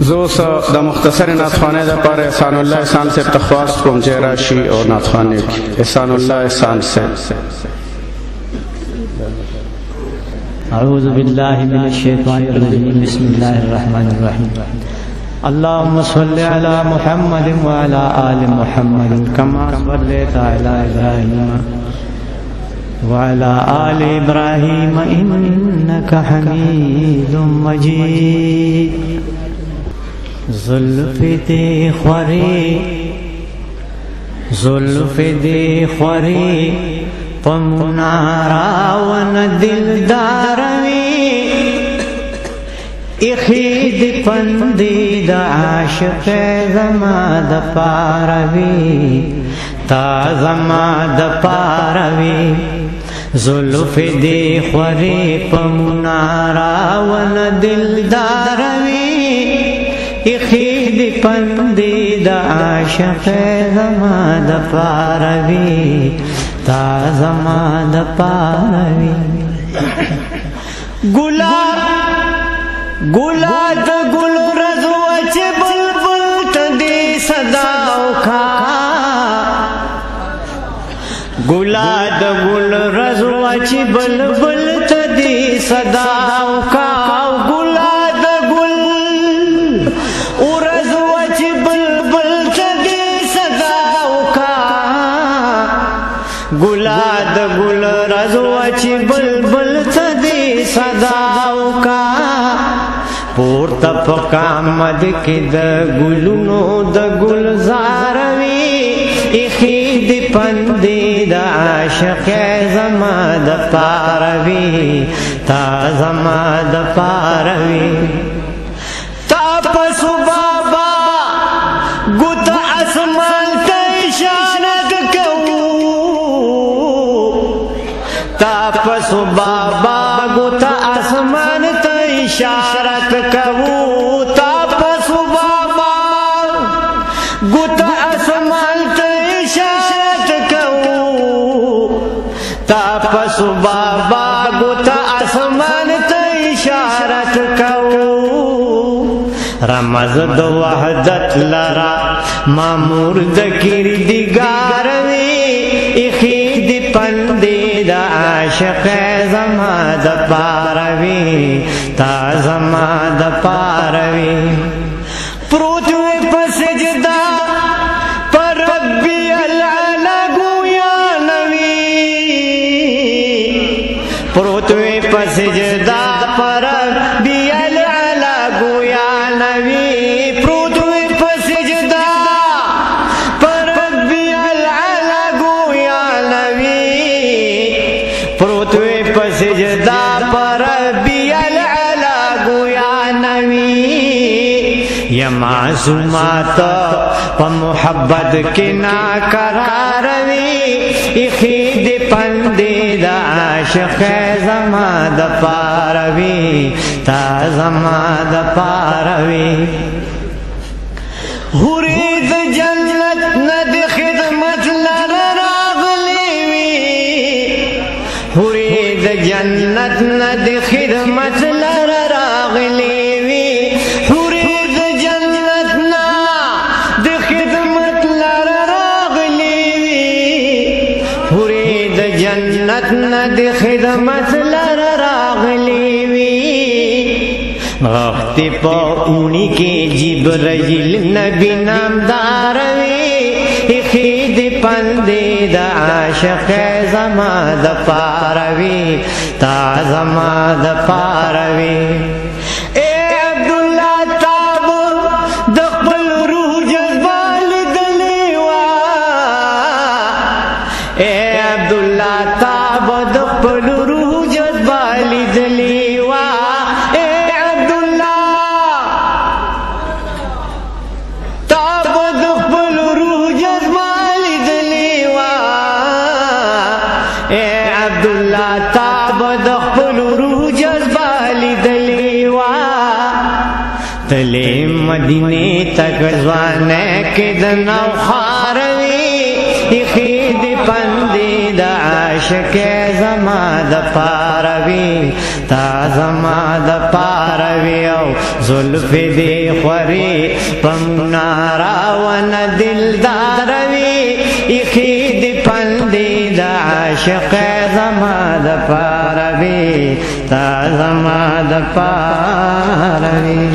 زوس دا مختصر ناتخانه دا پر احسان الله احسان سے تخواست کوم چې راشي او ناتخانه کی احسان الله احسان سے. اعوذ باللہ من الشیطان الرجیم بسم اللہ الرحمن الرحیم. اللهم صل على محمد وعلى آل محمد كما صليت على إبراهيم وعلى آل إبراهيم إنك حميد مجيد. زلف دی خوری پمنارا ون دلداروی اخید پندی دا عاشق زما دا پاروی تا زما دا پاروی. زلف دی خوری پمنارا ون دلداروی اخید پندی دا عاشق زما دا پاروی تا زما دا پاروی. گلاد گل رزو چه بلبل تدی صداو کا گلاد گل رزو چه بلبل تدی صداو کا گلاد گل رزو چی بلبل تدی صداو کا پورتا پکامد کی دا گلونو دا گلزاروی اخید پندی دا عاشق زما دا پاروی تا زما دا پاروی. تا پسو بابا گتا اسمان تا اشارت تاپسو بابا گوتا آسمان تا اشارت کبو. تاپسو بابا گوتا آسمان تا اشارت کبو. تاپسو بابا گوتا آسمان تا اشارت کبو. رمز دو وحدت لرا مامور دکر دیگاروی اخید پندی دا عاشق زما دا پاروی تا زما دا پاروی. پروتوی پسجدہ پر ربی العلا گویا نوی. پروتوی پسجدہ پر ربی العلا گویا نوی. پروتوی پسجدہ پر ربی العلا گویا نوی. پروتوی پسجدہ پر ربی العلا گویا نوی. یا معصومات پا محبت کی ناقراروی اخید پندی دا عاشق زما دا پاروی تا زما دا پاروی. حوری دا جنت ند خدمت لر راغلی وی. حوری دا جنت ند خدمت لر راغلی وی. حوری دا جنت ند خدمت لر راغلی وی. حوری دا جنت ند خدمت لر راغلی وی. غختی پا اونی کی جبرائیل نبی نامداروی اخید پندی دا عاشق زما دا پاروی تا زما دا پاروی. اے عبداللہ تاب دقبل روح جذبال دلیوا. اے عبداللہ تاب دقبل روح جذبال دلیوا. عبداللہ تاب دخل روح جذبالی دلیوا. تلی مدینی تک زوانے کدن او خاروی اخید پندی دا عاشق زما د پاروي تا زما د پاروي او زلف دی خوري پمنارا ون دلداروي اخی دی پندی د عاشق زما د پاروي تا زما د پاروي